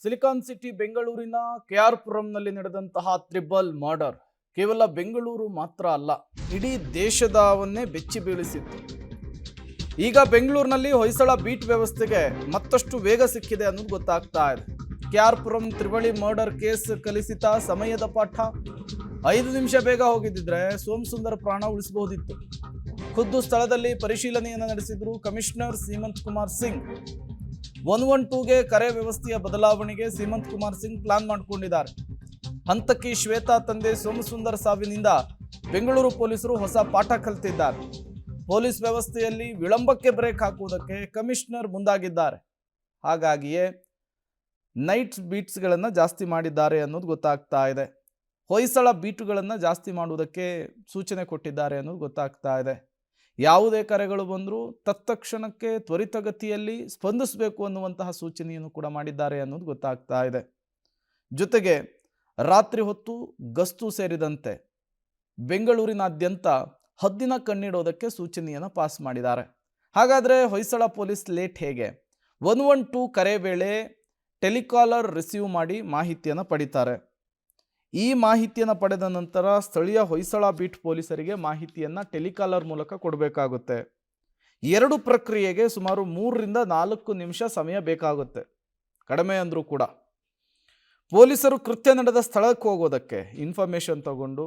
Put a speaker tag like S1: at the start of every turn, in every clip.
S1: Silicon city ಬೆಂಗಳೂರಿನ K R ಪುರಂನಲ್ಲಿ ನಡೆದಂತಹ triple murder ಕೇವಲ ಬೆಂಗಳೂರು ಮಾತ್ರ ಅಲ್ಲ, ಇಡೀ ದೇಶದವನ್ನೇ ಬೆಚ್ಚಿ ಬೀಳಿಸಿತ್ತು. ಈಗ ಬೆಂಗಳೂರಿನಲ್ಲಿ ಹೊಯ್ಸಳ ಬೀಟ್ ವ್ಯವಸ್ಥೆಗೆ ಮತ್ತಷ್ಟು ವೇಗ ಸಿಕ್ಕಿದೆ ಅನ್ನೋದು ಗೊತ್ತಾಗ್ತಾ ಇದೆ. ಕೆಆರ್ ಪುರಂ ತ್ರಿವಳಿ ಮರ್ಡರ್ ಕೇಸ್ ಕಲಿಸಿದ ಸಮಯದ ಪಾಠ 5 ನಿಮಿಷ ಬೇಗ ಹೋಗಿದ್ದಿದ್ರೆ ಸೋಮಸುಂದರ್ ಪ್ರಾಣ ಉಳಿಸಬಹುದಿತ್ತು. ಖುದ್ದು ಸ್ಥಳದಲ್ಲಿ ಪರಿಶೀಲನೆಯನ್ನು ನಡೆಸಿದ್ರು ಕಮಿಷನರ್ ಸೀಮಂತ್ ಕುಮಾರ್ ಸಿಂಗ್. 112ಗೆ ಕರೆ ವ್ಯವಸ್ಥೆಯ ಬದಲಾವಣೆಗೆ ಸೀಮಂತ್ ಕುಮಾರ್ ಸಿಂಗ್ ಪ್ಲಾನ್ ಮಾಡಿಕೊಂಡಿದ್ದಾರೆ. ಹಂತಕಿ ಶ್ವೇತಾ ತಂದೆ ಸೋಮಸುಂದರ್ ಸಾವಿನಿಂದ ಬೆಂಗಳೂರು ಪೊಲೀಸರು ಹೊಸ ಪಾಠ ಕಲಿತಿದ್ದಾರೆ. ಪೊಲೀಸ್ ವ್ಯವಸ್ಥೆಯಲ್ಲಿ ವಿಳಂಬಕ್ಕೆ ಬ್ರೇಕ್ ಹಾಕುವುದಕ್ಕೆ ಕಮಿಷನರ್ ಮುಂದಾಗಿದ್ದಾರೆ. ಹಾಗಾಗಿಯೇ ನೈಟ್ ಬೀಟ್ಸ್ಗಳನ್ನು ಜಾಸ್ತಿ ಮಾಡಿದ್ದಾರೆ ಅನ್ನೋದು ಗೊತ್ತಾಗ್ತಾ ಇದೆ. ಹೊಯ್ಸಳ ಬೀಟುಗಳನ್ನು ಜಾಸ್ತಿ ಮಾಡುವುದಕ್ಕೆ ಸೂಚನೆ ಕೊಟ್ಟಿದ್ದಾರೆ ಅನ್ನೋದು ಗೊತ್ತಾಗ್ತಾ ಇದೆ. ಯಾವುದೇ ಕರೆಗಳು ಬಂದರೂ ತತ್ಕ್ಷಣಕ್ಕೆ ತ್ವರಿತಗತಿಯಲ್ಲಿ ಸ್ಪಂದಿಸಬೇಕು ಅನ್ನುವಂತಹ ಸೂಚನೆಯನ್ನು ಕೂಡ ಮಾಡಿದ್ದಾರೆ ಅನ್ನೋದು ಗೊತ್ತಾಗ್ತಾ ಇದೆ. ಜೊತೆಗೆ ರಾತ್ರಿ ಹೊತ್ತು ಗಸ್ತು ಸೇರಿದಂತೆ ಬೆಂಗಳೂರಿನಾದ್ಯಂತ ಹದ್ದಿನ ಕಣ್ಣಿಡೋದಕ್ಕೆ ಸೂಚನೆಯನ್ನು ಪಾಸ್ ಮಾಡಿದ್ದಾರೆ. ಹಾಗಾದರೆ ಹೊಯ್ಸಳ ಪೊಲೀಸ್ ಲೇಟ್ ಹೇಗೆ? 112 ಕರೆ ವೇಳೆ ಟೆಲಿಕಾಲರ್ ರಿಸೀವ್ ಮಾಡಿ ಮಾಹಿತಿಯನ್ನು ಪಡಿತಾರೆ. ಈ ಮಾಹಿತಿಯನ್ನು ಪಡೆದ ನಂತರ ಸ್ಥಳೀಯ ಹೊಯ್ಸಳ ಬೀಟ್ ಪೊಲೀಸರಿಗೆ ಮಾಹಿತಿಯನ್ನು ಟೆಲಿಕಾಲರ್ ಮೂಲಕ ಕೊಡಬೇಕಾಗುತ್ತೆ. 2 ಪ್ರಕ್ರಿಯೆಗೆ ಸುಮಾರು 3 ರಿಂದ 4 ನಿಮಿಷ ಸಮಯ ಬೇಕಾಗುತ್ತೆ, ಕಡಿಮೆ ಅಂದರೂ ಕೂಡ. ಪೊಲೀಸರು ಕೃತ್ಯ ನಡೆದ ಸ್ಥಳಕ್ಕೆ ಹೋಗೋದಕ್ಕೆ ಇನ್ಫಾರ್ಮೇಷನ್ ತಗೊಂಡು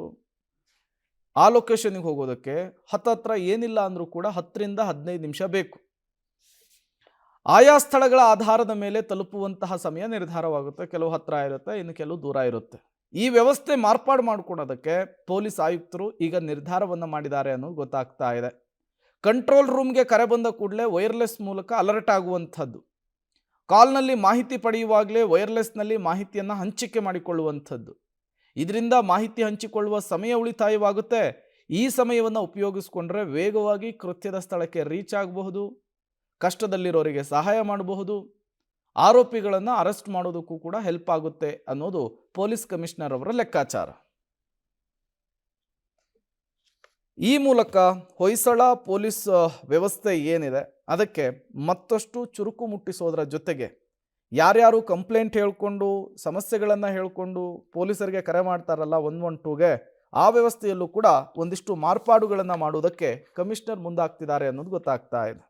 S1: ಆ ಲೊಕೇಶನ್ಗೆ ಹೋಗೋದಕ್ಕೆ ಹತ್ತತ್ರ ಏನಿಲ್ಲ ಅಂದರೂ ಕೂಡ 10 ರಿಂದ 15 ನಿಮಿಷ ಬೇಕು. ಆಯಾ ಸ್ಥಳಗಳ ಆಧಾರದ ಮೇಲೆ ತಲುಪುವಂತಹ ಸಮಯ ನಿರ್ಧಾರವಾಗುತ್ತೆ. ಕೆಲವು ಹತ್ರ ಇರುತ್ತೆ, ಇನ್ನು ಕೆಲವು ದೂರ ಇರುತ್ತೆ. ಈ ವ್ಯವಸ್ಥೆ ಮಾರ್ಪಾಡು ಮಾಡಿಕೊಳ್ಳೋದಕ್ಕೆ ಪೊಲೀಸ್ ಆಯುಕ್ತರು ಈಗ ನಿರ್ಧಾರವನ್ನು ಮಾಡಿದ್ದಾರೆ ಅನ್ನೋದು ಗೊತ್ತಾಗ್ತಾ ಇದೆ. ಕಂಟ್ರೋಲ್ ರೂಮ್ಗೆ ಕರೆ ಬಂದ ಕೂಡಲೇ ವೈರ್ಲೆಸ್ ಮೂಲಕ ಅಲರ್ಟ್ ಆಗುವಂಥದ್ದು, ಕಾಲ್ನಲ್ಲಿ ಮಾಹಿತಿ ಪಡೆಯುವಾಗಲೇ ವೈರ್ಲೆಸ್ನಲ್ಲಿ ಮಾಹಿತಿಯನ್ನು ಹಂಚಿಕೆ ಮಾಡಿಕೊಳ್ಳುವಂಥದ್ದು. ಇದರಿಂದ ಮಾಹಿತಿ ಹಂಚಿಕೊಳ್ಳುವ ಸಮಯ ಉಳಿತಾಯವಾಗುತ್ತೆ. ಈ ಸಮಯವನ್ನು ಉಪಯೋಗಿಸಿಕೊಂಡ್ರೆ ವೇಗವಾಗಿ ಕೃತ್ಯದ ಸ್ಥಳಕ್ಕೆ ರೀಚ್ ಆಗಬಹುದು, ಕಷ್ಟದಲ್ಲಿರೋರಿಗೆ ಸಹಾಯ ಮಾಡಬಹುದು, ಆರೋಪಿಗಳನ್ನು ಅರೆಸ್ಟ್ ಮಾಡೋದಕ್ಕೂ ಕೂಡ ಹೆಲ್ಪ್ ಆಗುತ್ತೆ ಅನ್ನೋದು ಪೊಲೀಸ್ ಕಮಿಷನರ್ ಅವರ ಲೆಕ್ಕಾಚಾರ. ಈ ಮೂಲಕ ಹೊಯ್ಸಳ ಪೊಲೀಸ್ ವ್ಯವಸ್ಥೆ ಏನಿದೆ ಅದಕ್ಕೆ ಮತ್ತಷ್ಟು ಚುರುಕು ಮುಟ್ಟಿಸೋದರ ಜೊತೆಗೆ ಯಾರ್ಯಾರು ಕಂಪ್ಲೇಂಟ್ ಹೇಳ್ಕೊಂಡು ಸಮಸ್ಯೆಗಳನ್ನು ಹೇಳ್ಕೊಂಡು ಪೊಲೀಸರಿಗೆ ಕರೆ ಮಾಡ್ತಾರಲ್ಲ 112ಗೆ, ಆ ವ್ಯವಸ್ಥೆಯಲ್ಲೂ ಕೂಡ ಒಂದಿಷ್ಟು ಮಾರ್ಪಾಡುಗಳನ್ನು ಮಾಡುವುದಕ್ಕೆ ಕಮಿಷನರ್ ಮುಂದಾಗ್ತಿದ್ದಾರೆ ಅನ್ನೋದು ಗೊತ್ತಾಗ್ತಾ ಇದೆ.